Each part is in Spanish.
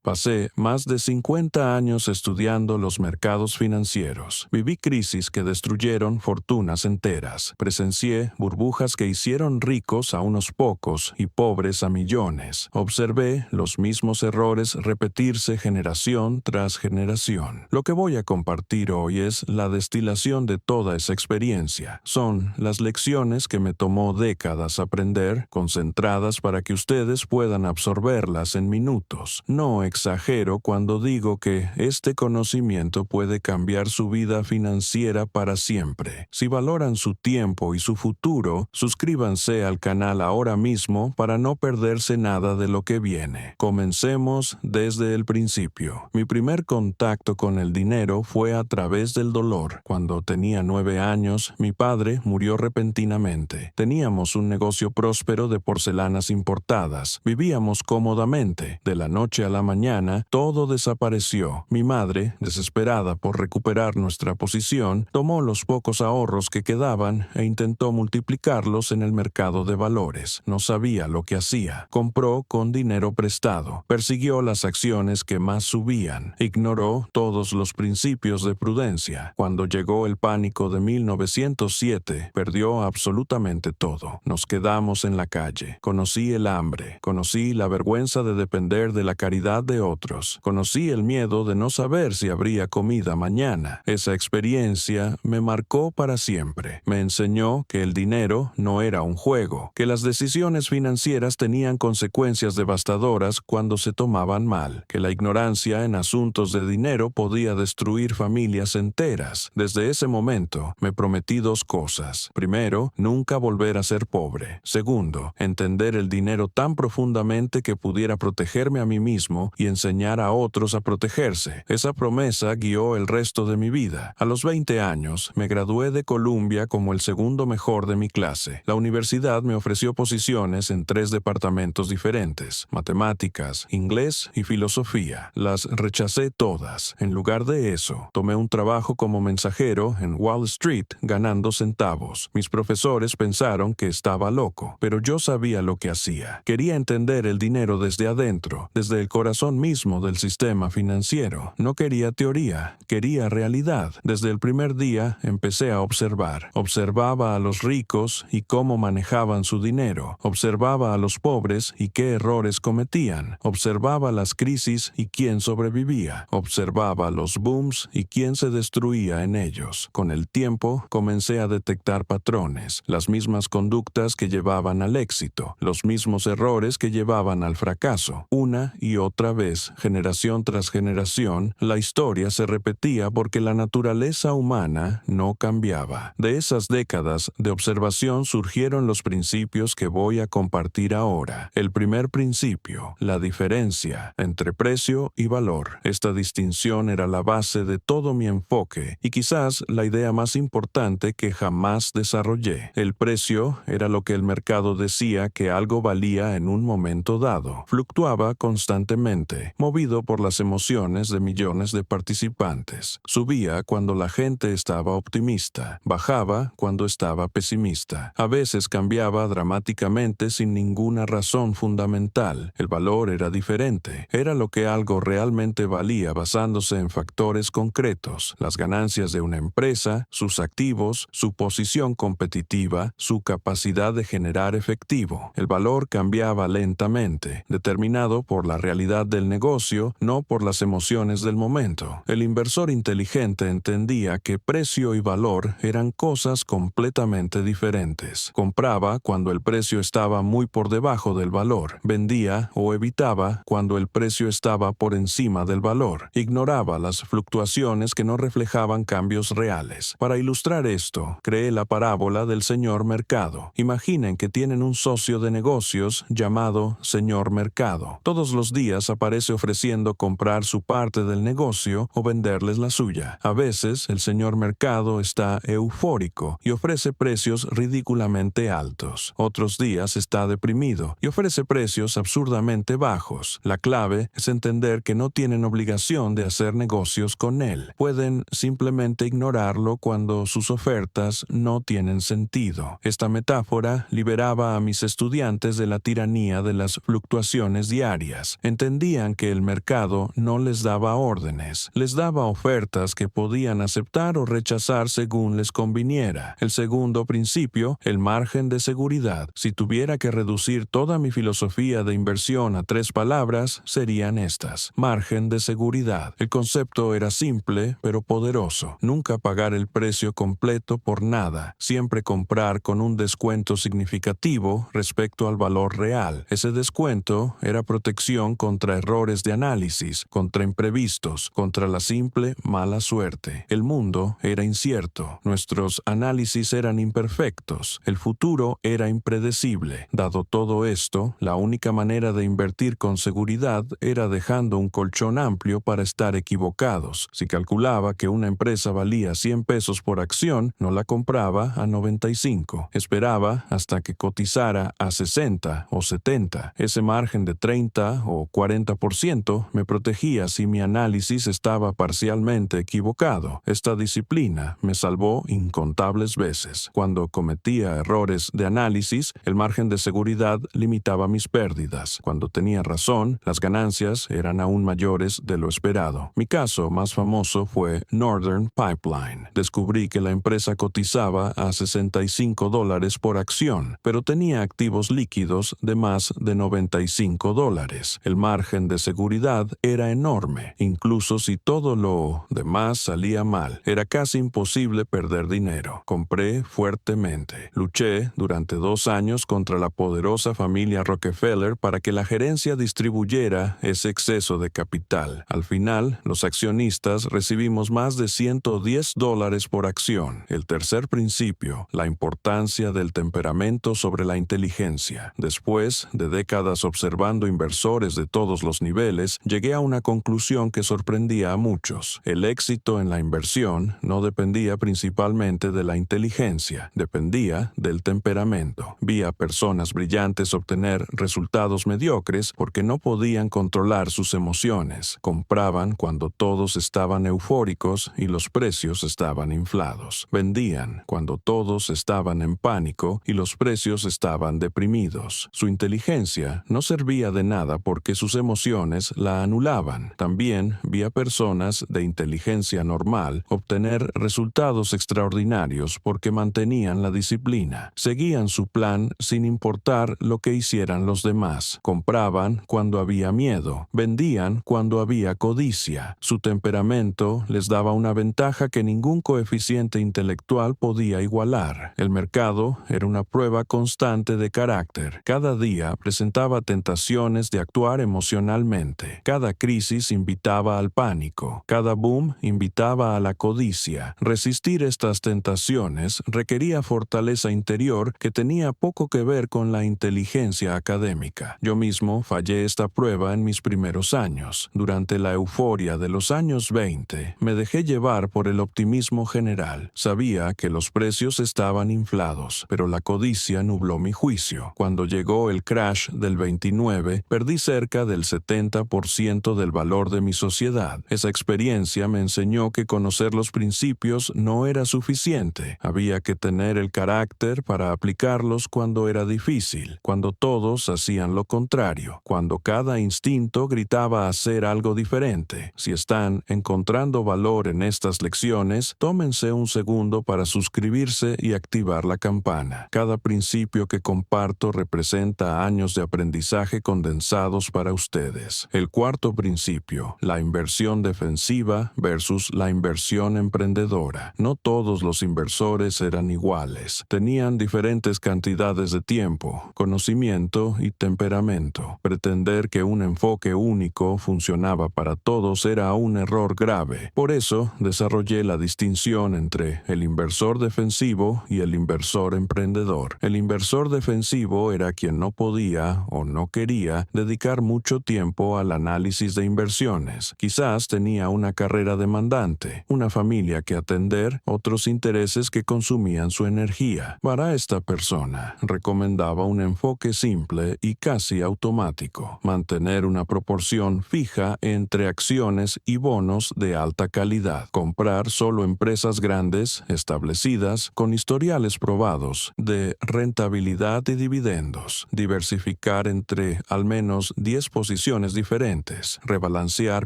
Pasé más de 50 años estudiando los mercados financieros. Viví crisis que destruyeron fortunas enteras. Presencié burbujas que hicieron ricos a unos pocos y pobres a millones. Observé los mismos errores repetirse generación tras generación. Lo que voy a compartir hoy es la destilación de toda esa experiencia. Son las lecciones que me tomó décadas aprender, concentradas para que ustedes puedan absorberlas en minutos. No exagero cuando digo que este conocimiento puede cambiar su vida financiera para siempre. Si valoran su tiempo y su futuro, suscríbanse al canal ahora mismo para no perderse nada de lo que viene. Comencemos desde el principio. Mi primer contacto con el dinero fue a través del dolor. Cuando tenía 9 años, mi padre murió repentinamente. Teníamos un negocio próspero de porcelanas importadas. Vivíamos cómodamente. De la noche a la mañana, todo desapareció. Mi madre, desesperada por recuperar nuestra posición, tomó los pocos ahorros que quedaban e intentó multiplicarlos en el mercado de valores. No sabía lo que hacía. Compró con dinero prestado. Persiguió las acciones que más subían. Ignoró todos los principios de prudencia. Cuando llegó el pánico de 1907, perdió absolutamente todo. Nos quedamos en la calle. Conocí el hambre. Conocí la vergüenza de depender de la caridad de otros. Conocí el miedo de no saber si habría comida mañana. Esa experiencia me marcó para siempre. Me enseñó que el dinero no era un juego, que las decisiones financieras tenían consecuencias devastadoras cuando se tomaban mal, que la ignorancia en asuntos de dinero podía destruir familias enteras. Desde ese momento, me prometí 2 cosas. Primero, nunca volver a ser pobre. Segundo, entender el dinero tan profundamente que pudiera protegerme a mí mismo y enseñar a otros a protegerse. Esa promesa guió el resto de mi vida. A los 20 años, me gradué de Columbia como el segundo mejor de mi clase. La universidad me ofreció posiciones en 3 departamentos diferentes: matemáticas, inglés y filosofía. Las rechacé todas. En lugar de eso, tomé un trabajo como mensajero en Wall Street ganando centavos. Mis profesores pensaron que estaba loco, pero yo sabía lo que hacía. Quería entender el dinero desde adentro, desde el corazón mismo del sistema financiero. No quería teoría, quería realidad. Desde el primer día empecé a observar. Observaba a los ricos y cómo manejaban su dinero. Observaba a los pobres y qué errores cometían. Observaba las crisis y quién sobrevivía. Observaba los booms y quién se destruía en ellos. Con el tiempo comencé a detectar patrones, las mismas conductas que llevaban al éxito, los mismos errores que llevaban al fracaso. Una y otra vez, generación tras generación, la historia se repetía porque la naturaleza humana no cambiaba. De esas décadas de observación surgieron los principios que voy a compartir ahora. El primer principio, la diferencia entre precio y valor. Esta distinción era la base de todo mi enfoque y quizás la idea más importante que jamás desarrollé. El precio era lo que el mercado decía que algo valía en un momento dado. Fluctuaba constantemente, movido por las emociones de millones de participantes. Subía cuando la gente estaba optimista, bajaba cuando estaba pesimista. A veces cambiaba dramáticamente sin ninguna razón fundamental. El valor era diferente. Era lo que algo realmente valía basándose en factores concretos: las ganancias de una empresa, sus activos, su posición competitiva, su capacidad de generar efectivo. El valor cambiaba lentamente, determinado por la realidad del negocio, no por las emociones del momento. El inversor inteligente entendía que precio y valor eran cosas completamente diferentes. Compraba cuando el precio estaba muy por debajo del valor. Vendía o evitaba cuando el precio estaba por encima del valor. Ignoraba las fluctuaciones que no reflejaban cambios reales. Para ilustrar esto, creé la parábola del señor mercado. Imaginen que tienen un socio de negocios llamado señor mercado. Todos los días aparece ofreciendo comprar su parte del negocio o venderles la suya. A veces, el señor mercado está eufórico y ofrece precios ridículamente altos. Otros días está deprimido y ofrece precios absurdamente bajos. La clave es entender que no tienen obligación de hacer negocios con él. Pueden simplemente ignorarlo cuando sus ofertas no tienen sentido. Esta metáfora liberaba a mis estudiantes de la tiranía de las fluctuaciones diarias. Entendían sabían que el mercado no les daba órdenes, les daba ofertas que podían aceptar o rechazar según les conviniera. El segundo principio, el margen de seguridad. Si tuviera que reducir toda mi filosofía de inversión a 3 palabras, serían estas: margen de seguridad. El concepto era simple, pero poderoso. Nunca pagar el precio completo por nada, siempre comprar con un descuento significativo respecto al valor real. Ese descuento era protección contra errores de análisis, contra imprevistos, contra la simple mala suerte. El mundo era incierto, nuestros análisis eran imperfectos, el futuro era impredecible. Dado todo esto, la única manera de invertir con seguridad era dejando un colchón amplio para estar equivocados. Si calculaba que una empresa valía 100 pesos por acción, no la compraba a 95. Esperaba hasta que cotizara a 60 o 70. Ese margen de 30 o 40% me protegía si mi análisis estaba parcialmente equivocado. Esta disciplina me salvó incontables veces. Cuando cometía errores de análisis, el margen de seguridad limitaba mis pérdidas. Cuando tenía razón, las ganancias eran aún mayores de lo esperado. Mi caso más famoso fue Northern Pipeline. Descubrí que la empresa cotizaba a $65 por acción, pero tenía activos líquidos de más de $95. El margen de seguridad era enorme. Incluso si todo lo demás salía mal, era casi imposible perder dinero. Compré fuertemente. Luché durante 2 años contra la poderosa familia Rockefeller para que la gerencia distribuyera ese exceso de capital. Al final, los accionistas recibimos más de $110 por acción. El tercer principio, la importancia del temperamento sobre la inteligencia. Después de décadas observando inversores de todos los niveles, llegué a una conclusión que sorprendía a muchos. El éxito en la inversión no dependía principalmente de la inteligencia, dependía del temperamento. Vi a personas brillantes obtener resultados mediocres porque no podían controlar sus emociones. Compraban cuando todos estaban eufóricos y los precios estaban inflados. Vendían cuando todos estaban en pánico y los precios estaban deprimidos. Su inteligencia no servía de nada porque sus emociones la anulaban. También vi a personas de inteligencia normal obtener resultados extraordinarios porque mantenían la disciplina. Seguían su plan sin importar lo que hicieran los demás. Compraban cuando había miedo. Vendían cuando había codicia. Su temperamento les daba una ventaja que ningún coeficiente intelectual podía igualar. El mercado era una prueba constante de carácter. Cada día presentaba tentaciones de actuar emocionalmente. Cada crisis invitaba al pánico. Cada boom invitaba a la codicia. Resistir estas tentaciones requería fortaleza interior que tenía poco que ver con la inteligencia académica. Yo mismo fallé esta prueba en mis primeros años. Durante la euforia de los años 20, me dejé llevar por el optimismo general. Sabía que los precios estaban inflados, pero la codicia nubló mi juicio. Cuando llegó el crash del 29, perdí cerca del 70% del valor de mi sociedad. Esa experiencia me enseñó que conocer los principios no era suficiente. Había que tener el carácter para aplicarlos cuando era difícil, cuando todos hacían lo contrario, cuando cada instinto gritaba hacer algo diferente. Si están encontrando valor en estas lecciones, tómense un segundo para suscribirse y activar la campana. Cada principio que comparto representa años de aprendizaje condensados para ustedes. El cuarto principio, la inversión defensiva versus la inversión emprendedora. No todos los inversores eran iguales. Tenían diferentes cantidades de tiempo, conocimiento y temperamento. Pretender que un enfoque único funcionaba para todos era un error grave. Por eso, desarrollé la distinción entre el inversor defensivo y el inversor emprendedor. El inversor defensivo era quien no podía o no quería dedicar mucho tiempo al análisis de inversiones. Quizás tenía una carrera demandante, una familia que atender, otros intereses que consumían su energía. Para esta persona, recomendaba un enfoque simple y casi automático. Mantener una proporción fija entre acciones y bonos de alta calidad. Comprar solo empresas grandes, establecidas, con historiales probados de rentabilidad y dividendos. Diversificar entre al menos 10 posiciones posiciones diferentes, rebalancear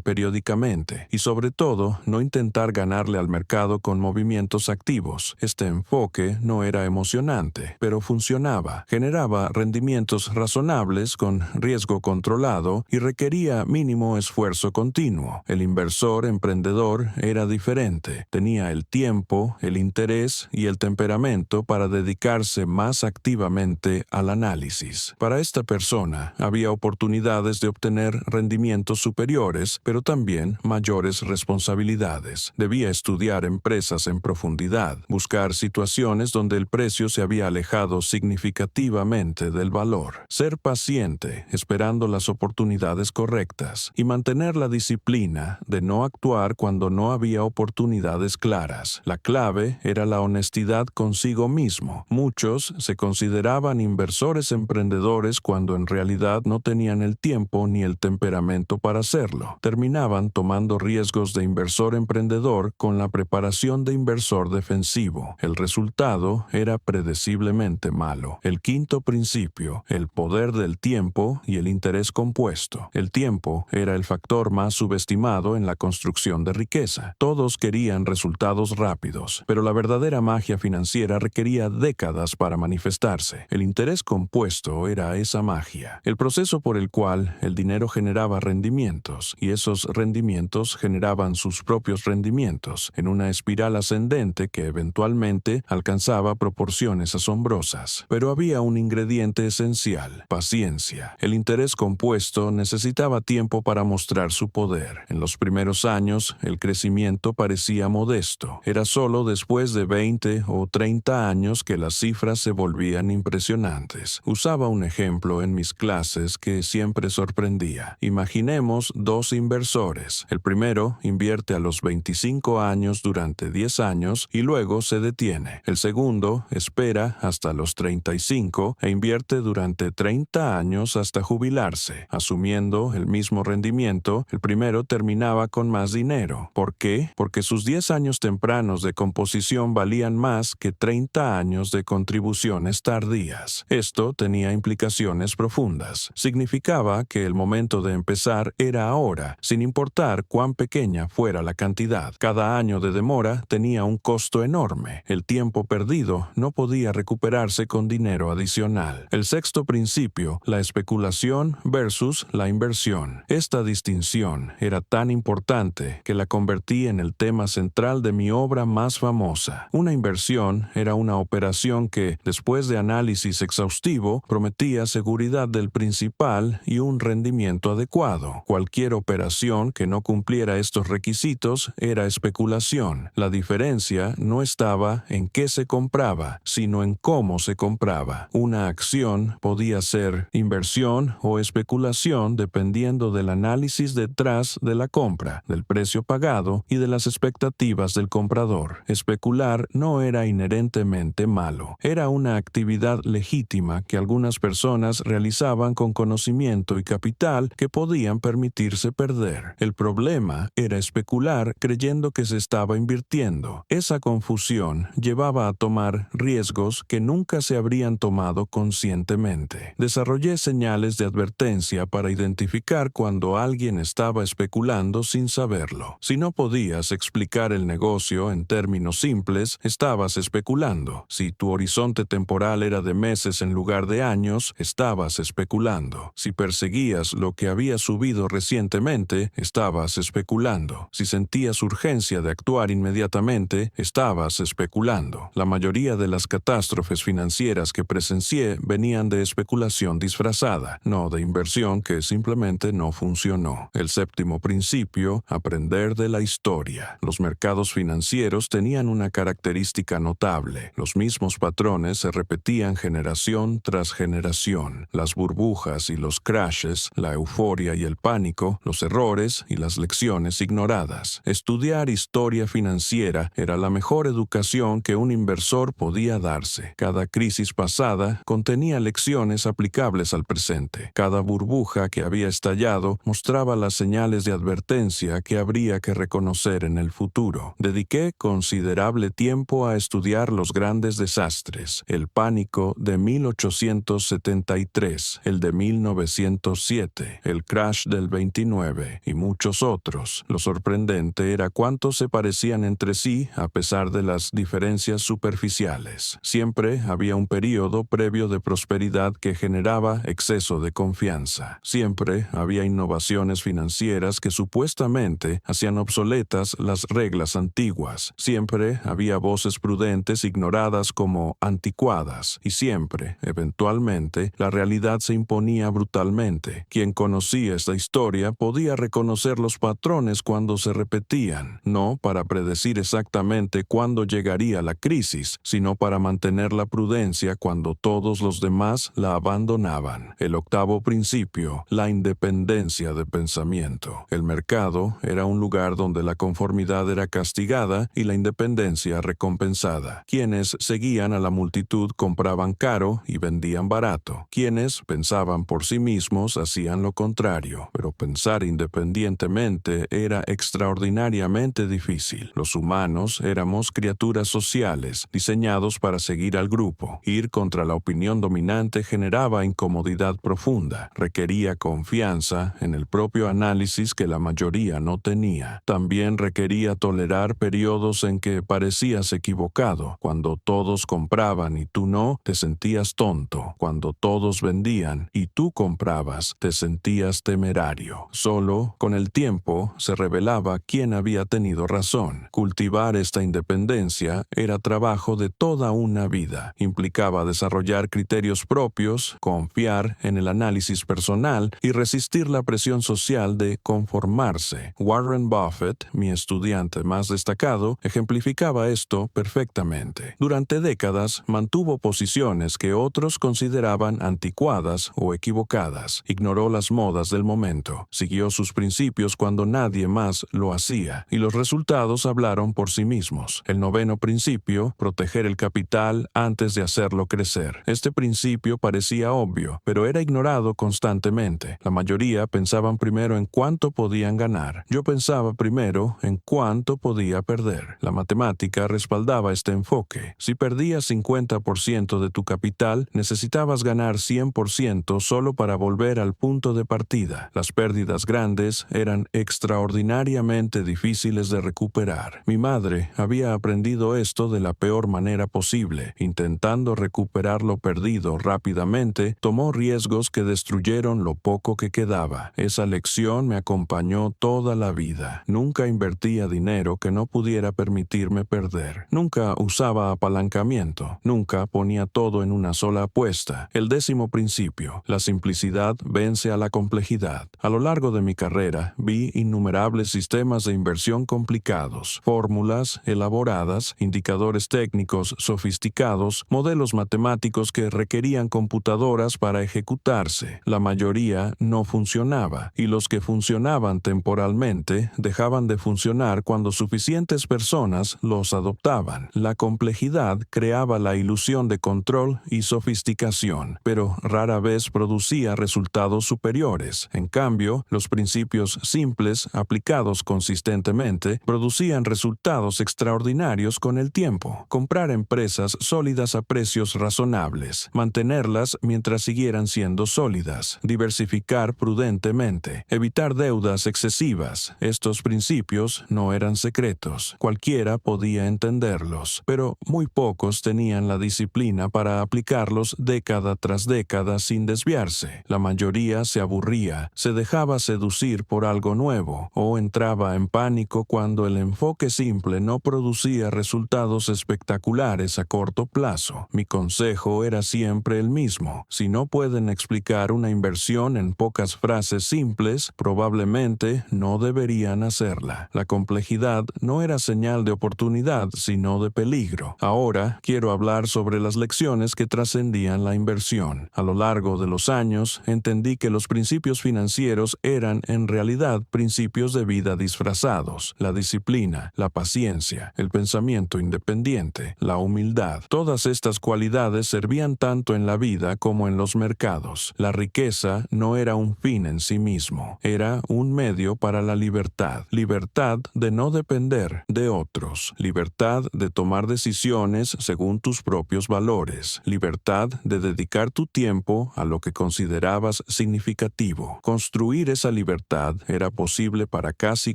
periódicamente y sobre todo no intentar ganarle al mercado con movimientos activos. Este enfoque no era emocionante, pero funcionaba. Generaba rendimientos razonables con riesgo controlado y requería mínimo esfuerzo continuo. El inversor emprendedor era diferente. Tenía el tiempo, el interés y el temperamento para dedicarse más activamente al análisis. Para esta persona había oportunidades de obtener rendimientos superiores, pero también mayores responsabilidades. Debía estudiar empresas en profundidad, buscar situaciones donde el precio se había alejado significativamente del valor, ser paciente, esperando las oportunidades correctas, y mantener la disciplina de no actuar cuando no había oportunidades claras. La clave era la honestidad consigo mismo. Muchos se consideraban inversores emprendedores cuando en realidad no tenían el tiempo ni el temperamento para hacerlo. Terminaban tomando riesgos de inversor emprendedor con la preparación de inversor defensivo. El resultado era predeciblemente malo. El quinto principio, el poder del tiempo y el interés compuesto. El tiempo era el factor más subestimado en la construcción de riqueza. Todos querían resultados rápidos, pero la verdadera magia financiera requería décadas para manifestarse. El interés compuesto era esa magia, el proceso por el cual el dinero generaba rendimientos, y esos rendimientos generaban sus propios rendimientos, en una espiral ascendente que eventualmente alcanzaba proporciones asombrosas. Pero había un ingrediente esencial: paciencia. El interés compuesto necesitaba tiempo para mostrar su poder. En los primeros años, el crecimiento parecía modesto. Era solo después de 20 o 30 años que las cifras se volvían impresionantes. Usaba un ejemplo en mis clases que siempre sorprendía. Imaginemos dos inversores. El primero invierte a los 25 años durante 10 años y luego se detiene. El segundo espera hasta los 35 e invierte durante 30 años hasta jubilarse. Asumiendo el mismo rendimiento, el primero terminaba con más dinero. ¿Por qué? Porque sus 10 años tempranos de composición valían más que 30 años de contribuciones tardías. Esto tenía implicaciones profundas. Significaba que el momento de empezar era ahora, sin importar cuán pequeña fuera la cantidad. Cada año de demora tenía un costo enorme. El tiempo perdido no podía recuperarse con dinero adicional. El sexto principio, la especulación versus la inversión. Esta distinción era tan importante que la convertí en el tema central de mi obra más famosa. Una inversión era una operación que, después de análisis exhaustivo, prometía seguridad del principal y un rendimiento adecuado. Cualquier operación que no cumpliera estos requisitos era especulación. La diferencia no estaba en qué se compraba, sino en cómo se compraba. Una acción podía ser inversión o especulación dependiendo del análisis detrás de la compra, del precio pagado y de las expectativas del comprador. Especular no era inherentemente malo. Era una actividad legítima que algunas personas realizaban con conocimiento y capital que podían permitirse perder. El problema era especular creyendo que se estaba invirtiendo. Esa confusión llevaba a tomar riesgos que nunca se habrían tomado conscientemente. Desarrollé señales de advertencia para identificar cuando alguien estaba especulando sin saberlo. Si no podías explicar el negocio en términos simples, estabas especulando. Si tu horizonte temporal era de meses en lugar de años, estabas especulando. Si perseguías lo que había subido recientemente, estabas especulando. Si sentías urgencia de actuar inmediatamente, estabas especulando. La mayoría de las catástrofes financieras que presencié venían de especulación disfrazada, no de inversión que simplemente no funcionó. El séptimo principio, aprender de la historia. Los mercados financieros tenían una característica notable. Los mismos patrones se repetían generación tras generación. Las burbujas y los crashes, la euforia y el pánico, los errores y las lecciones ignoradas. Estudiar historia financiera era la mejor educación que un inversor podía darse. Cada crisis pasada contenía lecciones aplicables al presente. Cada burbuja que había estallado mostraba las señales de advertencia que habría que reconocer en el futuro. Dediqué considerable tiempo a estudiar los grandes desastres: el pánico de 1873, el de 1907, 27, el crash del 29 y muchos otros. Lo sorprendente era cuánto se parecían entre sí a pesar de las diferencias superficiales. Siempre había un período previo de prosperidad que generaba exceso de confianza. Siempre había innovaciones financieras que supuestamente hacían obsoletas las reglas antiguas. Siempre había voces prudentes ignoradas como anticuadas. Y siempre, eventualmente, la realidad se imponía brutalmente. Quien conocía esta historia podía reconocer los patrones cuando se repetían, no para predecir exactamente cuándo llegaría la crisis, sino para mantener la prudencia cuando todos los demás la abandonaban. El octavo principio, la independencia de pensamiento. El mercado era un lugar donde la conformidad era castigada y la independencia recompensada. Quienes seguían a la multitud compraban caro y vendían barato. Quienes pensaban por sí mismos hacían lo contrario, pero pensar independientemente era extraordinariamente difícil. Los humanos éramos criaturas sociales, diseñados para seguir al grupo. Ir contra la opinión dominante generaba incomodidad profunda, requería confianza en el propio análisis que la mayoría no tenía. También requería tolerar periodos en que parecías equivocado. Cuando todos compraban y tú no, te sentías tonto. Cuando todos vendían y tú comprabas, te sentías temerario. Solo con el tiempo se revelaba quién había tenido razón. Cultivar esta independencia era trabajo de toda una vida. Implicaba desarrollar criterios propios, confiar en el análisis personal y resistir la presión social de conformarse. Warren Buffett, mi estudiante más destacado, ejemplificaba esto perfectamente. Durante décadas mantuvo posiciones que otros consideraban anticuadas o equivocadas. Ignoró las modas del momento. Siguió sus principios cuando nadie más lo hacía, y los resultados hablaron por sí mismos. El noveno principio, proteger el capital antes de hacerlo crecer. Este principio parecía obvio, pero era ignorado constantemente. La mayoría pensaban primero en cuánto podían ganar. Yo pensaba primero en cuánto podía perder. La matemática respaldaba este enfoque. Si perdías 50% de tu capital, necesitabas ganar 100% solo para volver al punto de partida. Las pérdidas grandes eran extraordinariamente difíciles de recuperar. Mi madre había aprendido esto de la peor manera posible. Intentando recuperar lo perdido rápidamente, tomó riesgos que destruyeron lo poco que quedaba. Esa lección me acompañó toda la vida. Nunca invertía dinero que no pudiera permitirme perder. Nunca usaba apalancamiento. Nunca ponía todo en una sola apuesta. El décimo principio, la simplicidad vence a la complejidad. A lo largo de mi carrera, vi innumerables sistemas de inversión complicados, fórmulas elaboradas, indicadores técnicos sofisticados, modelos matemáticos que requerían computadoras para ejecutarse. La mayoría no funcionaba, y los que funcionaban temporalmente dejaban de funcionar cuando suficientes personas los adoptaban. La complejidad creaba la ilusión de control y sofisticación, pero rara vez producía resultados superiores. En cambio, los principios simples, aplicados consistentemente, producían resultados extraordinarios con el tiempo. Comprar empresas sólidas a precios razonables, mantenerlas mientras siguieran siendo sólidas, diversificar prudentemente, evitar deudas excesivas. Estos principios no eran secretos. Cualquiera podía entenderlos, pero muy pocos tenían la disciplina para aplicarlos década tras década sin desviarse. La mayoría se aburría, se dejaba seducir por algo nuevo o entraba en pánico cuando el enfoque simple no producía resultados espectaculares a corto plazo. Mi consejo era siempre el mismo. Si no pueden explicar una inversión en pocas frases simples, probablemente no deberían hacerla. La complejidad no era señal de oportunidad, sino de peligro. Ahora quiero hablar sobre las lecciones que trascendían la inversión. A lo largo de los años, entendí que los principios financieros eran en realidad principios de vida disfrazados: la disciplina, la paciencia, el pensamiento independiente, la humildad. Todas estas cualidades servían tanto en la vida como en los mercados. La riqueza no era un fin en sí mismo, era un medio para la libertad. Libertad de no depender de otros, libertad de tomar decisiones según tus propios valores, libertad de dedicar tu tiempo a lo que considerabas significativo significativo. Construir esa libertad era posible para casi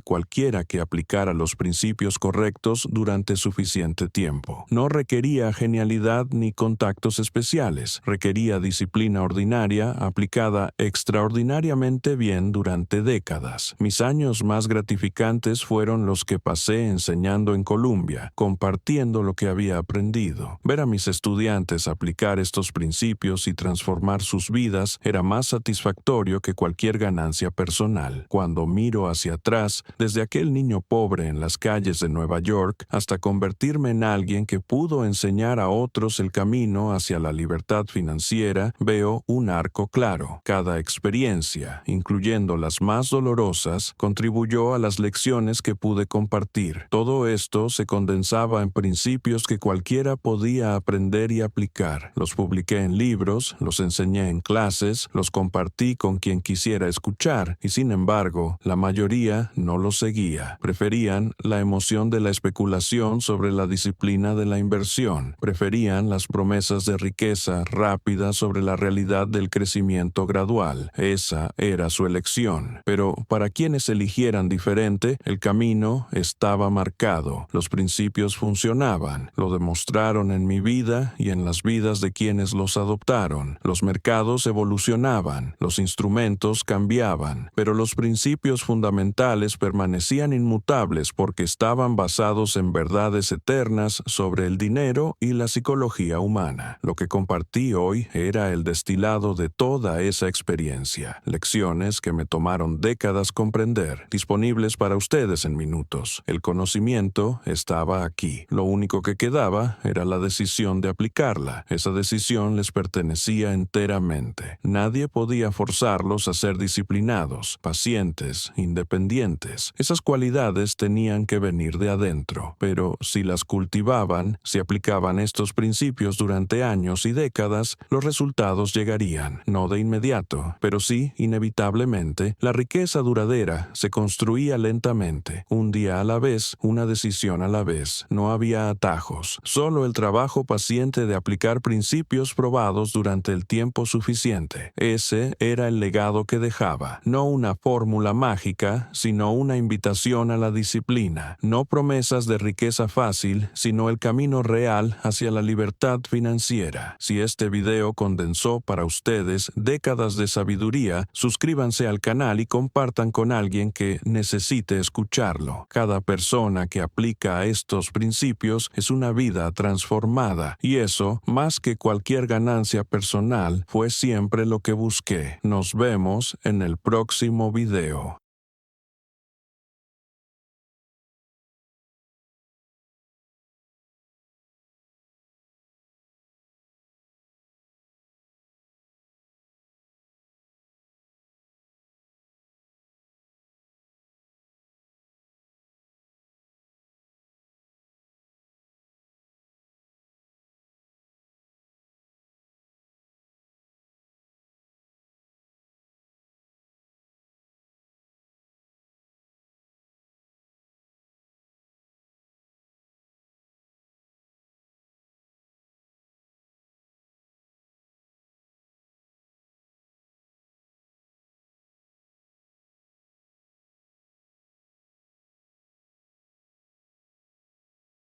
cualquiera que aplicara los principios correctos durante suficiente tiempo. No requería genialidad ni contactos especiales, requería disciplina ordinaria aplicada extraordinariamente bien durante décadas. Mis años más gratificantes fueron los que pasé enseñando en Columbia, compartiendo lo que había aprendido. Ver a mis estudiantes aplicar estos principios y transformar sus vidas era más satisfactorio que cualquier ganancia personal. Cuando miro hacia atrás, desde aquel niño pobre en las calles de Nueva York hasta convertirme en alguien que pudo enseñar a otros el camino hacia la libertad financiera, veo un arco claro. Cada experiencia, incluyendo las más dolorosas, contribuyó a las lecciones que pude compartir. Todo esto se condensaba en principios que cualquiera podía aprender y aplicar. Los publiqué en libros, los enseñé en clases, los compartí con quien quisiera escuchar, y sin embargo, la mayoría no los seguía. Preferían la emoción de la especulación sobre la disciplina de la inversión. Preferían las promesas de riqueza rápida sobre la realidad del crecimiento gradual. Esa era su elección. Pero para quienes eligieran diferente, el camino estaba marcado. Los principios funcionaban. Lo demostraron en mi vida y en las vidas de quienes los adoptaron. Los mercados evolucionaban, los instrumentos cambiaban, pero los principios fundamentales permanecían inmutables porque estaban basados en verdades eternas sobre el dinero y la psicología humana. Lo que compartí hoy era el destilado de toda esa experiencia, lecciones que me tomaron décadas comprender, disponibles para ustedes en minutos. El conocimiento estaba aquí. Lo único que quedaba era la decisión de aplicarla. Esa decisión les pertenecía enteramente. Nadie podía forzarlos a ser disciplinados, pacientes, independientes. Esas cualidades tenían que venir de adentro. Pero si las cultivaban, si aplicaban estos principios durante años y décadas, los resultados llegarían. No de inmediato, pero sí, inevitablemente. La riqueza duradera se construía lentamente, un día a la vez, una decisión a la vez. No había atajos, solo el trabajo paciente de aplicar principios probados durante el tiempo suficiente. Ese era el legado que dejaba, no una fórmula mágica, sino una invitación a la disciplina, no promesas de riqueza fácil, sino el camino real hacia la libertad financiera. Si este video condensó para ustedes décadas de sabiduría, suscríbanse al canal y compartan con alguien que necesite escucharlo. Cada persona que aplica estos principios es una vida transformada, y eso, más que cualquier ganancia personal, fue siempre lo que busqué. Nos vemos en el próximo video.